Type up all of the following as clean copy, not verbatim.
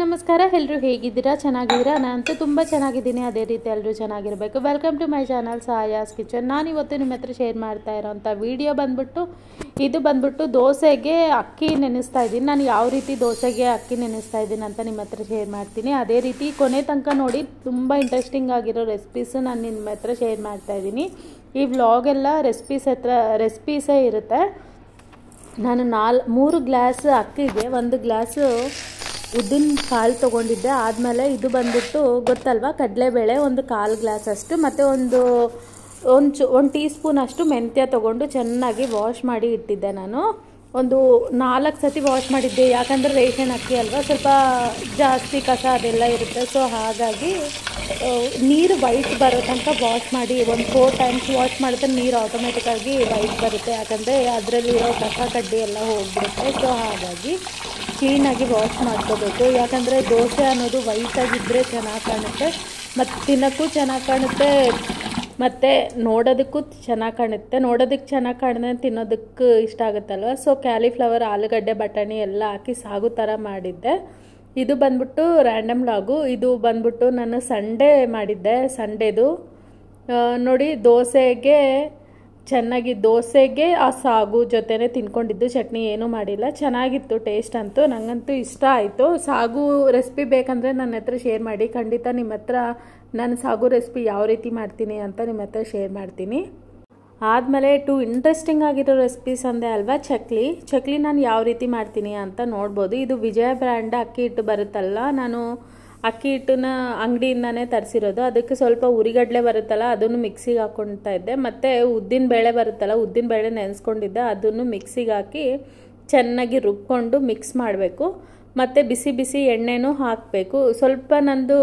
ನಮಸ್ಕಾರ ಎಲ್ಲರೂ ಹೇಗಿದ್ದೀರಾ ಚೆನ್ನಾಗಿದ್ದೀರಾ ನಾನಂತೂ ತುಂಬ ಚೆನ್ನಾಗಿದ್ದೀನಿ ಅದೇ ರೀತಿ ಎಲ್ಲರೂ ಚೆನ್ನಾಗಿರಬೇಕು welcome to my channel Saya's kitchen ನಾನು ಇವತ್ತು ನಿಮ್ಮ ಹತ್ರ ಶೇರ್ ಮಾಡ್ತಾ ಇರೋಂಥ ವಿಡಿಯೋ ಬಂದ್ಬಿಟ್ಟು ದೋಸೆಗೆ ಅಕ್ಕಿ ನೆನೆಸ್ತಾ ಇದ್ದೀನಿ ನಾನು ಯಾವ ರೀತಿ ದೋಸೆಗೆ ಅಕ್ಕಿ ನೆನೆಸ್ತಾ ಇದ್ದೀನಿ ಅಂತ ನಿಮ್ಮ ಹತ್ರ ಶೇರ್ ಮಾಡ್ತೀನಿ ಅದೇ ರೀತಿ ಕೊನೆ ತನಕ ನೋಡಿ ತುಂಬ ಇಂಟ್ರೆಸ್ಟಿಂಗ್ ಆಗಿರೋ ರೆಸಿಪೀಸ್ ನಾನು ನಿಮ್ಮ ಹತ್ರ ಶೇರ್ ಮಾಡ್ತಾ ಇದ್ದೀನಿ ಈ ವ್ಲಾಗೆಲ್ಲ ರೆಸಿಪೀಸೇ ಇರುತ್ತೆ ನಾನು 3 ಗ್ಲಾಸ್ ಅಕ್ಕಿಗೆ 1 ಗ್ಲಾಸು ಉದ್ದಿನ ಕಾಳು ತೊಗೊಂಡಿದ್ದೆ ಆದಮೇಲೆ ಇದು ಬಂದ್ಬಿಟ್ಟು ಗೊತ್ತಲ್ವಾ ಕಡಲೆಬೇಳೆ 1/4 ಗ್ಲಾಸ್ ಅಷ್ಟು ಮತ್ತು ಒಂದು ಟೀ ಸ್ಪೂನ್ ಅಷ್ಟು ಮೆಂತ್ಯ ತೊಗೊಂಡು ಚೆನ್ನಾಗಿ ವಾಶ್ ಮಾಡಿ ಇಟ್ಟಿದ್ದೆ ನಾನು ಒಂದು 4 ಸತಿ ವಾಶ್ ಮಾಡಿದ್ದೆ ಯಾಕಂದರೆ ರೇಷನ್ ಅಕ್ಕಿ ಅಲ್ವಾ ಸ್ವಲ್ಪ ಜಾಸ್ತಿ ಕಸ ಅದೆಲ್ಲ ಇರುತ್ತೆ ಸೊ ಹಾಗಾಗಿ ನೀರು ವೈಟ್ ಬರೋ ತನಕ ವಾಶ್ ಮಾಡಿ ಒಂದು 4 ಟೈಮ್ಸ್ ವಾಶ್ ಮಾಡಿದ್ರೆ ನೀರು ಆಟೋಮೆಟಿಕ್ಕಾಗಿ ವೈಟ್ ಬರುತ್ತೆ ಯಾಕಂದರೆ ಅದರಲ್ಲಿರೋ ಕಸ ಕಡ್ಡಿ ಎಲ್ಲ ಹೋಗಿಬಿಡುತ್ತೆ ಸೊ ಹಾಗಾಗಿ ಕ್ಲೀನಾಗಿ ವಾಶ್ ಮಾಡ್ಕೋಬೇಕು ಯಾಕಂದರೆ ದೋಸೆ ಅನ್ನೋದು ವೈಟಾಗಿದ್ದರೆ ಚೆನ್ನಾಗಿ ಕಾಣುತ್ತೆ ಮತ್ತು ತಿನ್ನೋಕ್ಕೂ ಚೆನ್ನಾಗಿ ಕಾಣುತ್ತೆ ಮತ್ತು ನೋಡೋದಕ್ಕೂ ಚೆನ್ನಾಗಿ ಕಾಣುತ್ತೆ ನೋಡೋದಕ್ಕೆ ಚೆನ್ನಾಗಿ ಕಾಣಿದ್ರೆ ತಿನ್ನೋದಕ್ಕೆ ಇಷ್ಟ ಆಗುತ್ತಲ್ವ ಸೊ ಕ್ಯಾಲಿಫ್ಲವರ್ ಆಲೂಗಡ್ಡೆ ಬಟಾಣಿ ಎಲ್ಲ ಹಾಕಿ ಸಾಗು ಥರ ಮಾಡಿದ್ದೆ ಇದು ಬಂದ್ಬಿಟ್ಟು ರ್ಯಾಂಡಮ್ ಲಾಗು ಇದು ಬಂದ್ಬಿಟ್ಟು ನಾನು ಸಂಡೇ ಮಾಡಿದ್ದೆ ಸಂಡೇದು ನೋಡಿ ದೋಸೆಗೆ ಆ ಸಾಗು ಜೊತೆನೇ ತಿನ್ಕೊಂಡಿದ್ದು ಚಟ್ನಿ ಏನೂ ಮಾಡಿಲ್ಲ ಚೆನ್ನಾಗಿತ್ತು ಟೇಸ್ಟ್ ಅಂತೂ ನನಗಂತೂ ಇಷ್ಟ ಆಯಿತು ಸಾಗು ರೆಸಿಪಿ ಬೇಕಂದರೆ ನನ್ನ ಹತ್ರ ಶೇರ್ ಮಾಡಿ ಖಂಡಿತ ನಿಮ್ಮ ಹತ್ರ ನಾನು ಸಾಗು ರೆಸಿಪಿ ಯಾವ ರೀತಿ ಮಾಡ್ತೀನಿ ಅಂತ ನಿಮ್ಮ ಹತ್ರ ಶೇರ್ ಮಾಡ್ತೀನಿ ಆದಮೇಲೆ 2 ಇಂಟ್ರೆಸ್ಟಿಂಗ್ ಆಗಿರೋ ರೆಸಿಪೀಸ್ ಅಂದೆ ಅಲ್ವಾ ಚಕ್ಲಿ ನಾನು ಯಾವ ರೀತಿ ಮಾಡ್ತೀನಿ ಅಂತ ನೋಡ್ಬೋದು ಇದು ವಿಜಯ ಬ್ರ್ಯಾಂಡ್ ಅಕ್ಕಿ ಹಿಟ್ಟು ಬರುತ್ತಲ್ಲ ನಾನು ಅಕ್ಕಿ ಹಿಟ್ಟನ್ನ ಅಂಗಡಿಯಿಂದನೇ ತರಿಸಿರೋದು ಅದಕ್ಕೆ ಸ್ವಲ್ಪ ಉರಿಗಡಲೆ ಬರುತ್ತಲ್ಲ ಅದನ್ನು ಮಿಕ್ಸಿಗೆ ಹಾಕ್ಕೊಳ್ತಾ ಇದ್ದೆ ಮತ್ತು ಉದ್ದಿನ ಬೇಳೆ ಬರುತ್ತಲ್ಲ ಉದ್ದಿನ ಬೇಳೆ ನೆನೆಸ್ಕೊಂಡಿದ್ದೆ ಅದನ್ನು ಮಿಕ್ಸಿಗೆ ಹಾಕಿ ಚೆನ್ನಾಗಿ ರುಬ್ಕೊಂಡು ಮಿಕ್ಸ್ ಮಾಡಬೇಕು ಮತ್ತು ಬಿಸಿ ಬಿಸಿ ಎಣ್ಣೆನೂ ಹಾಕಬೇಕು ಸ್ವಲ್ಪ ನಂದು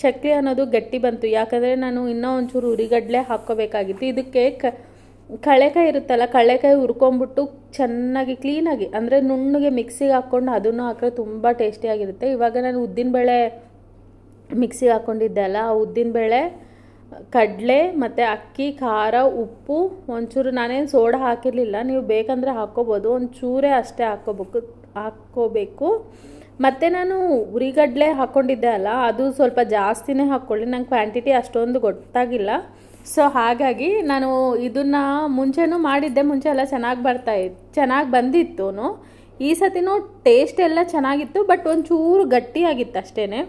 ಚಕ್ಲಿ ಅನ್ನೋದು ಗಟ್ಟಿ ಬಂತು ಯಾಕಂದರೆ ನಾನು ಇನ್ನೂ ಒಂಚೂರು ಉರಿಗಡಲೆ ಹಾಕ್ಕೋಬೇಕಾಗಿತ್ತು ಇದಕ್ಕೆ ಕಳೆಕಾಯಿ ಇರುತ್ತಲ್ಲ ಕಳೆಕಾಯಿ ಹುರ್ಕೊಂಬಿಟ್ಟು ಚೆನ್ನಾಗಿ ಕ್ಲೀನಾಗಿ ಅಂದರೆ ನುಣ್ಣಗೆ ಮಿಕ್ಸಿಗೆ ಹಾಕ್ಕೊಂಡು ಅದನ್ನು ಹಾಕಿದ್ರೆ ತುಂಬ ಟೇಸ್ಟಿಯಾಗಿರುತ್ತೆ ಇವಾಗ ನಾನು ಉದ್ದಿನಬೇಳೆ ಮಿಕ್ಸಿಗೆ ಹಾಕ್ಕೊಂಡಿದ್ದೆ ಅಲ್ಲ ಆ ಉದ್ದಿನಬೇಳೆ ಕಡಲೆ ಮತ್ತು ಅಕ್ಕಿ ಖಾರ ಉಪ್ಪು ಒಂಚೂರು ನಾನೇನು ಸೋಡಾ ಹಾಕಿರಲಿಲ್ಲ ನೀವು ಬೇಕಂದರೆ ಹಾಕ್ಕೋಬೋದು ಒಂಚೂರೇ ಅಷ್ಟೇ ಹಾಕ್ಕೋಬೇಕು ಮತ್ತು ನಾನು ಉರಿಗಡಲೆ ಹಾಕ್ಕೊಂಡಿದ್ದೆ ಅಲ್ಲ ಅದು ಸ್ವಲ್ಪ ಜಾಸ್ತಿನೇ ಹಾಕ್ಕೊಳ್ಳಿ ನಂಗೆ ಕ್ವಾಂಟಿಟಿ ಅಷ್ಟೊಂದು ಗೊತ್ತಾಗಿಲ್ಲ ಸೊ ಹಾಗಾಗಿ ನಾನು ಇದನ್ನು ಮುಂಚೆನೂ ಮಾಡಿದ್ದೆ ಮುಂಚೆ ಎಲ್ಲ ಚೆನ್ನಾಗಿ ಬಂದಿತ್ತು ಈ ಸತಿನೂ ಟೇಸ್ಟ್ ಎಲ್ಲ ಚೆನ್ನಾಗಿತ್ತು ಬಟ್ ಒಂಚೂರು ಗಟ್ಟಿಯಾಗಿತ್ತು ಅಷ್ಟೇ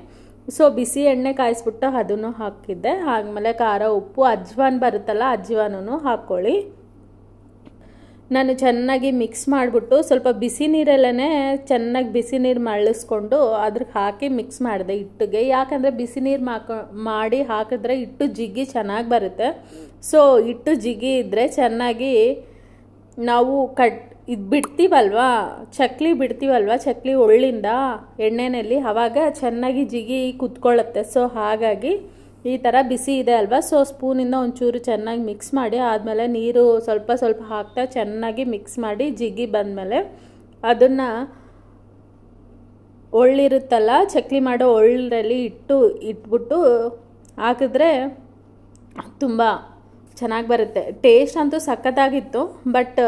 ಸೊ ಬಿಸಿ ಎಣ್ಣೆ ಕಾಯಿಸ್ಬಿಟ್ಟು ಅದನ್ನು ಹಾಕಿದ್ದೆ ಆಮೇಲೆ ಖಾರ ಉಪ್ಪು ಅಜ್ವಾನ್ ಬರುತ್ತಲ್ಲ ಅಜ್ವಾನೂ ಹಾಕ್ಕೊಳ್ಳಿ ನಾನು ಚೆನ್ನಾಗಿ ಮಿಕ್ಸ್ ಮಾಡಿಬಿಟ್ಟು ಸ್ವಲ್ಪ ಬಿಸಿ ನೀರಲ್ಲೇ ಚೆನ್ನಾಗಿ ಬಿಸಿ ನೀರು ಮಳ್ಳಿಸ್ಕೊಂಡು ಅದ್ರಿಗೆ ಹಾಕಿ ಮಿಕ್ಸ್ ಮಾಡಿದೆ ಹಿಟ್ಟಿಗೆ ಯಾಕಂದರೆ ಬಿಸಿ ನೀರು ಮಾಡಿ ಹಾಕಿದ್ರೆ ಹಿಟ್ಟು ಜಿಗ್ಗಿ ಚೆನ್ನಾಗಿ ಬರುತ್ತೆ ಸೊ ಹಿಟ್ಟು ಜಿಗ್ಗಿ ಇದ್ದರೆ ಚೆನ್ನಾಗಿ ನಾವು ಇದು ಬಿಡ್ತೀವಲ್ವಾ ಚಕ್ಲಿ ಒಳ್ಳಿಂದ ಎಣ್ಣೆಯಲ್ಲಿ ಆವಾಗ ಚೆನ್ನಾಗಿ ಜಿಗಿ ಕುತ್ಕೊಳ್ಳುತ್ತೆ ಸೊ ಹಾಗಾಗಿ ಈ ಥರ ಬಿಸಿ ಇದೆ ಅಲ್ವಾ ಸೊ ಸ್ಪೂನಿಂದ ಒಂಚೂರು ಚೆನ್ನಾಗಿ ಮಿಕ್ಸ್ ಮಾಡಿ ಆದಮೇಲೆ ನೀರು ಸ್ವಲ್ಪ ಹಾಕ್ತಾ ಚೆನ್ನಾಗಿ ಮಿಕ್ಸ್ ಮಾಡಿ ಜಿಗಿ ಬಂದಮೇಲೆ ಅದನ್ನು ಒಳ್ಳಿರುತ್ತಲ್ಲ ಚಕ್ಲಿ ಮಾಡೋ ಒಳ್ಳರಲ್ಲಿ ಇಟ್ಬಿಟ್ಟು ಹಾಕಿದ್ರೆ ತುಂಬ ಚೆನ್ನಾಗಿ ಬರುತ್ತೆ ಟೇಸ್ಟ್ ಅಂತೂ ಸಖತ್ತಾಗಿತ್ತು ಬಟ್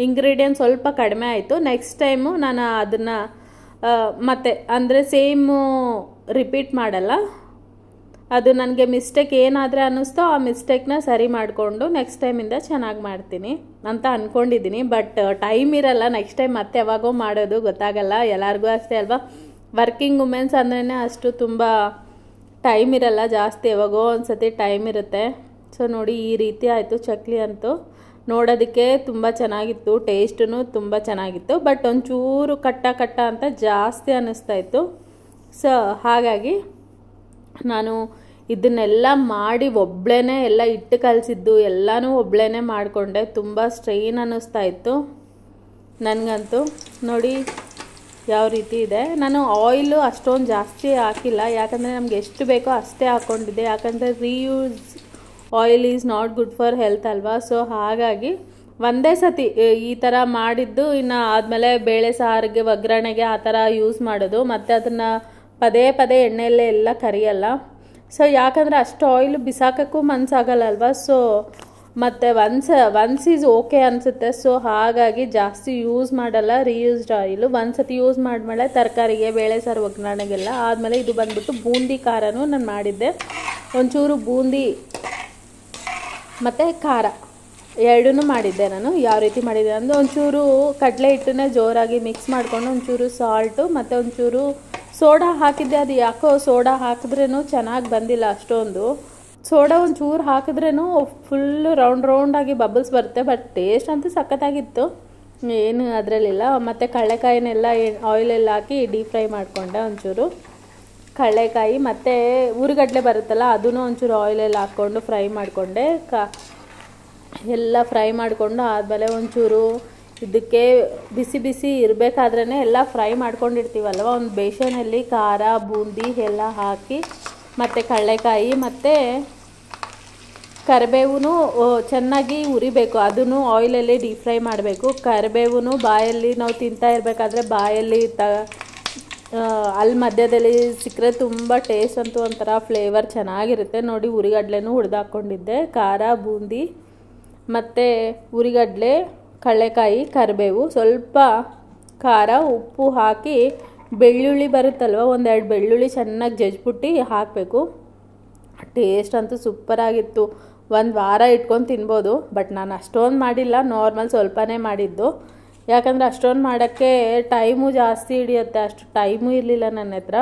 ಇಂಗ್ರೀಡಿಯೆಂಟ್ ಸ್ವಲ್ಪ ಕಡಿಮೆ ಆಯಿತು ನೆಕ್ಸ್ಟ್ ಟೈಮು ನಾನು ಅದನ್ನು ಮತ್ತೆ ಅಂದರೆ ಸೇಮು ರಿಪೀಟ್ ಮಾಡಲ್ಲ ಅದು ನನಗೆ ಮಿಸ್ಟೇಕ್ ಏನಾದರೆ ಅನ್ನಿಸ್ತೋ ಆ ಮಿಸ್ಟೇಕ್ನ ಸರಿ ಮಾಡಿಕೊಂಡು ನೆಕ್ಸ್ಟ್ ಟೈಮಿಂದ ಚೆನ್ನಾಗಿ ಮಾಡ್ತೀನಿ ಅಂತ ಅಂದ್ಕೊಂಡಿದ್ದೀನಿ ಬಟ್ ಟೈಮ್ ಇರಲ್ಲ ನೆಕ್ಸ್ಟ್ ಟೈಮ್ ಮತ್ತೆ ಯಾವಾಗೋ ಮಾಡೋದು ಗೊತ್ತಾಗಲ್ಲ ಎಲ್ಲರಿಗೂ ಅಷ್ಟೇ ಅಲ್ವಾ ವರ್ಕಿಂಗ್ ವುಮೆನ್ಸ್ ಅಂದ್ರೇ ಅಷ್ಟು ತುಂಬ ಟೈಮ್ ಇರಲ್ಲ ಜಾಸ್ತಿ ಯಾವಾಗೋ ಒಂದು ಸತಿ ಟೈಮ್ ಇರುತ್ತೆ ಸೊ ನೋಡಿ ಈ ರೀತಿ ಆಯಿತು ಚಕ್ಲಿ ಅಂತೂ ನೋಡೋದಕ್ಕೆ ತುಂಬ ಚೆನ್ನಾಗಿತ್ತು ಟೇಸ್ಟೂ ತುಂಬ ಚೆನ್ನಾಗಿತ್ತು ಬಟ್ ಒಂಚೂರು ಕಟ್ಟ ಅಂತ ಜಾಸ್ತಿ ಅನ್ನಿಸ್ತಾಯಿತ್ತು ಸೊ ಹಾಗಾಗಿ ನಾನು ಇದನ್ನೆಲ್ಲ ಮಾಡಿ ಒಬ್ಳೇನೆ ಎಲ್ಲ ಹಿಟ್ಟು ಕಲಸಿದ್ದು ಎಲ್ಲನೂ ಒಬ್ಳೇನೆ ಮಾಡಿಕೊಂಡೆ ತುಂಬ ಸ್ಟ್ರೈನ್ ಅನ್ನಿಸ್ತಾ ಇತ್ತು ನನಗಂತೂ ನೋಡಿ ಯಾವ ರೀತಿ ಇದೆ ನಾನು ಆಯಿಲು ಅಷ್ಟೊಂದು ಜಾಸ್ತಿ ಹಾಕಿಲ್ಲ ಯಾಕಂದರೆ ನಮ್ಗೆ ಎಷ್ಟು ಬೇಕೋ ಅಷ್ಟೇ ಹಾಕ್ಕೊಂಡಿದ್ದೆ ಯಾಕಂದರೆ reuse oil is not good for health ಅಲ್ವಾ ಸೊ ಹಾಗಾಗಿ ಒಂದೇ ಸತಿ ಈ ಥರ ಮಾಡಿದ್ದು ಇನ್ನು ಆದಮೇಲೆ ಬೇಳೆ ಸಾರಿಗೆ ಒಗ್ಗರಣೆಗೆ ಆ ಥರ ಯೂಸ್ ಮಾಡೋದು ಮತ್ತು ಅದನ್ನು ಪದೇ ಎಣ್ಣೆಯಲ್ಲೇ ಎಲ್ಲ ಕರಿಯಲ್ಲ ಸೊ ಯಾಕಂದರೆ ಅಷ್ಟು ಆಯಿಲ್ ಬಿಸಾಕೋಕ್ಕೂ ಮನಸ್ಸಾಗಲ್ಲ ಅಲ್ವಾ ಸೊ ಮತ್ತು ಒನ್ಸ್ ಈಸ್ ಓಕೆ ಅನಿಸುತ್ತೆ. ಸೊ ಹಾಗಾಗಿ ಜಾಸ್ತಿ ಯೂಸ್ ಮಾಡಲ್ಲ ರೀಯೂಸ್ಡ್ ಆಯಿಲು. ಒಂದು ಸತಿ ಯೂಸ್ ಮಾಡಿದ್ಮೇಲೆ ತರಕಾರಿಗೆ ಬೇಳೆ ಸಾರು ಒಗ್ಗರಣೆಗೆಲ್ಲ ಆದಮೇಲೆ ಇದು ಬಂದ್ಬಿಟ್ಟು ಬೂಂದಿ ಖಾರನೂ ನಾನು ಮಾಡಿದ್ದೆ. ಒಂಚೂರು ಬೂಂದಿ ಮತ್ತು ಖಾರ ಎರಡೂ ಮಾಡಿದ್ದೆ ನಾನು. ಯಾವ ರೀತಿ ಮಾಡಿದ್ದೆ ಅಂದರೆ ಒಂಚೂರು ಕಡಲೆ ಹಿಟ್ಟನ್ನೇ ಜೋರಾಗಿ ಮಿಕ್ಸ್ ಮಾಡಿಕೊಂಡು ಒಂಚೂರು ಸಾಲ್ಟು ಮತ್ತು ಒಂಚೂರು ಸೋಡಾ ಹಾಕಿದ್ದೆ. ಅದು ಯಾಕೋ ಸೋಡಾ ಹಾಕಿದ್ರೂ ಚೆನ್ನಾಗಿ ಬಂದಿಲ್ಲ ಅಷ್ಟೊಂದು. ಸೋಡಾ ಒಂಚೂರು ಹಾಕಿದ್ರೂ ಫುಲ್ಲು ರೌಂಡಾಗಿ ಬಬಲ್ಸ್ ಬರುತ್ತೆ. ಬಟ್ ಟೇಸ್ಟ್ ಅಂತೂ ಸಖತ್ತಾಗಿತ್ತು, ಏನು ಅದರಲ್ಲಿಲ್ಲ. ಮತ್ತು ಕಡಲೆಕಾಯಿನೆಲ್ಲ ಆಯಿಲೆಲ್ಲ ಹಾಕಿ ಡೀಪ್ ಫ್ರೈ ಮಾಡಿಕೊಂಡೆ. ಒಂಚೂರು ಕಡಲೆಕಾಯಿ ಮತ್ತು ಉರಿಗಡ್ಲೆ ಬರುತ್ತಲ್ಲ ಅದನ್ನು ಒಂಚೂರು ಆಯಿಲೆಲ್ಲ ಹಾಕ್ಕೊಂಡು ಫ್ರೈ ಮಾಡಿಕೊಂಡೆ. ಎಲ್ಲ ಫ್ರೈ ಮಾಡಿಕೊಂಡು ಆದಮೇಲೆ ಒಂಚೂರು ಇದಕ್ಕೆ ಬಿಸಿ ಇರಬೇಕಾದ್ರೇ ಎಲ್ಲ ಫ್ರೈ ಮಾಡ್ಕೊಂಡಿರ್ತೀವಲ್ವ, ಒಂದು ಬೇಸನಲ್ಲಿ ಖಾರ ಬೂಂದಿ ಎಲ್ಲ ಹಾಕಿ ಮತ್ತು ಕಡಲೆಕಾಯಿ ಮತ್ತು ಕರಿಬೇವು ಚೆನ್ನಾಗಿ ಉರಿಬೇಕು. ಅದನ್ನು ಆಯಿಲಲ್ಲಿ ಡೀಪ್ ಫ್ರೈ ಮಾಡಬೇಕು. ಕರಿಬೇವು ಬಾಯಲ್ಲಿ ನಾವು ತಿಂತಾ ಇರಬೇಕಾದ್ರೆ ಬಾಯಲ್ಲಿ ಅಲ್ಲಿ ಮಧ್ಯದಲ್ಲಿ ಸಿಕ್ಕರೆ ತುಂಬ ಟೇಸ್ಟ್ ಅಂತೂ ಒಂಥರ ಫ್ಲೇವರ್ ಚೆನ್ನಾಗಿರುತ್ತೆ. ನೋಡಿ ಉರಿಗಡ್ಲೆನೂ ಹುರಿದಾಕೊಂಡಿದ್ದೆ. ಖಾರ ಬೂಂದಿ ಮತ್ತು ಉರಿಗಡ್ಲೆ ಕಡಲೆಕಾಯಿ ಕರಿಬೇವು ಸ್ವಲ್ಪ ಖಾರ ಉಪ್ಪು ಹಾಕಿ ಬೆಳ್ಳುಳ್ಳಿ ಬರುತ್ತಲ್ವ, ಒಂದೆರಡು ಬೆಳ್ಳುಳ್ಳಿ ಚೆನ್ನಾಗಿ ಜಜ್ಬಿಟ್ಟು ಹಾಕಬೇಕು. ಟೇಸ್ಟ್ ಅಂತೂ ಸೂಪರಾಗಿತ್ತು. ಒಂದು ವಾರ ಇಟ್ಕೊಂಡು ತಿನ್ಬೋದು. ಬಟ್ ನಾನು ಅಷ್ಟೊಂದು ಮಾಡಿಲ್ಲ, ನಾರ್ಮಲ್ ಸ್ವಲ್ಪನೇ ಮಾಡಿದ್ದು. ಯಾಕಂದರೆ ಅಷ್ಟೊಂದು ಮಾಡೋಕ್ಕೆ ಟೈಮು ಜಾಸ್ತಿ ಹಿಡಿಯುತ್ತೆ, ಅಷ್ಟು ಟೈಮು ಇರಲಿಲ್ಲ ನನ್ನ ಹತ್ರ.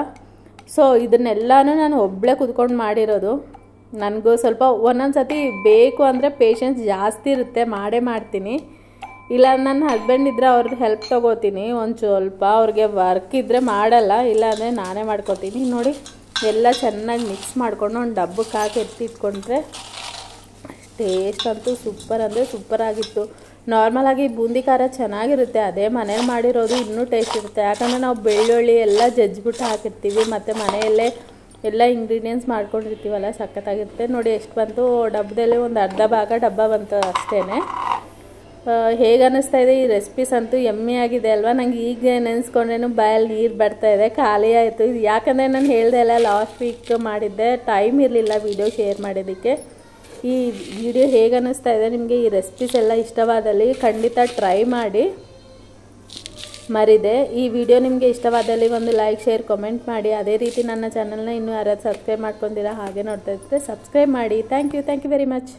ಸೊ ಇದನ್ನೆಲ್ಲನೂ ನಾನು ಒಬ್ಬಳೇ ಕುತ್ಕೊಂಡು ಮಾಡಿರೋದು. ನನಗೂ ಸ್ವಲ್ಪ ಒಂದೊಂದು ಸತಿ ಬೇಕು ಅಂದರೆ ಪೇಷನ್ಸ್ ಜಾಸ್ತಿ ಇರುತ್ತೆ, ಮಾಡ್ತೀನಿ. ಇಲ್ಲ ನನ್ನ ಹಸ್ಬೆಂಡ್ ಇದ್ದರೆ ಅವ್ರದ್ದು ಹೆಲ್ಪ್ ತೊಗೋತೀನಿ ಒಂದು ಸ್ವಲ್ಪ. ಅವ್ರಿಗೆ ವರ್ಕ್ ಇದ್ದರೆ ಮಾಡಲ್ಲ, ಇಲ್ಲಾಂದರೆ ನಾನೇ ಮಾಡ್ಕೋತೀನಿ. ನೋಡಿ ಎಲ್ಲ ಚೆನ್ನಾಗಿ ಮಿಕ್ಸ್ ಮಾಡಿಕೊಂಡು ಒಂದು ಡಬ್ಬಕ್ಕೆ ಹಾಕಿ ಎತ್ತಿಟ್ಕೊಂಡ್ರೆ ಟೇಸ್ಟ್ ಅಂತೂ ಸೂಪರ್ ಅಂದರೆ ಸೂಪರಾಗಿತ್ತು. ನಾರ್ಮಲಾಗಿ ಬೂಂದಿ ಖಾರ ಚೆನ್ನಾಗಿರುತ್ತೆ, ಅದೇ ಮನೇಲಿ ಮಾಡಿರೋದು ಇನ್ನೂ ಟೇಸ್ಟ್ ಇರುತ್ತೆ. ಯಾಕಂದರೆ ನಾವು ಬೆಳ್ಳುಳ್ಳಿ ಎಲ್ಲ ಜಜ್ಜಿಬಿಟ್ಟು ಹಾಕಿರ್ತೀವಿ ಮತ್ತು ಮನೆಯಲ್ಲೇ ಎಲ್ಲ ಇಂಗ್ರೀಡಿಯೆಂಟ್ಸ್ ಮಾಡ್ಕೊಂಡಿರ್ತೀವಲ್ಲ, ಸಖತ್ತಾಗಿರುತ್ತೆ. ನೋಡಿ ಎಷ್ಟು ಬಂತು, ಡಬ್ಬದಲ್ಲಿ ಒಂದು ಅರ್ಧ ಭಾಗ ಡಬ್ಬ ಬಂತು ಅಷ್ಟೇ. ಹೇಗೆ ಅನ್ನಿಸ್ತಾ ಇದೆ ಈ ರೆಸಿಪೀಸ್ ಅಂತೂ ಯಮ್ಮಿ ಆಗಿದೆ ಅಲ್ವಾ. ನಂಗೆ ಈಗ ನೆನೆಸ್ಕೊಂಡ್ರೇನು ಬಾಯಲ್ಲಿ ನೀರು ಬರ್ತಾಯಿದೆ, ಖಾಲಿ ಆಯಿತು. ಇದು ಯಾಕಂದರೆ ನಾನು ಹೇಳ್ದೆ ಅಲ್ಲ ಲಾಸ್ಟ್ ವೀಕ್ ಮಾಡಿದ್ದೆ, ಟೈಮ್ ಇರಲಿಲ್ಲ ವಿಡಿಯೋ ಶೇರ್ ಮಾಡೋದಕ್ಕೆ. ಈ ವಿಡಿಯೋ ಹೇಗೆ ಅನ್ನಿಸ್ತಾ ಇದೆ ನಿಮಗೆ, ಈ ರೆಸಿಪೀಸ್ ಎಲ್ಲ ಇಷ್ಟವಾದಲ್ಲಿ ಖಂಡಿತ ಟ್ರೈ ಮಾಡಿ. ಮರಿದೆ ಈ ವಿಡಿಯೋ ನಿಮಗೆ ಇಷ್ಟವಾದಲ್ಲಿ ಒಂದು ಲೈಕ್ ಶೇರ್ ಕಮೆಂಟ್ ಮಾಡಿ. ಅದೇ ರೀತಿ ನನ್ನ ಚಾನಲ್ನ ಇನ್ನೂ ಯಾರಾದ್ರು ಸಬ್ಸ್ಕ್ರೈಬ್ ಮಾಡ್ಕೊಂಡಿರಾ ಹಾಗೆ ನೋಡ್ತಾ ಇದ್ದರೆ ಸಬ್ಸ್ಕ್ರೈಬ್ ಮಾಡಿ. Thank you very much.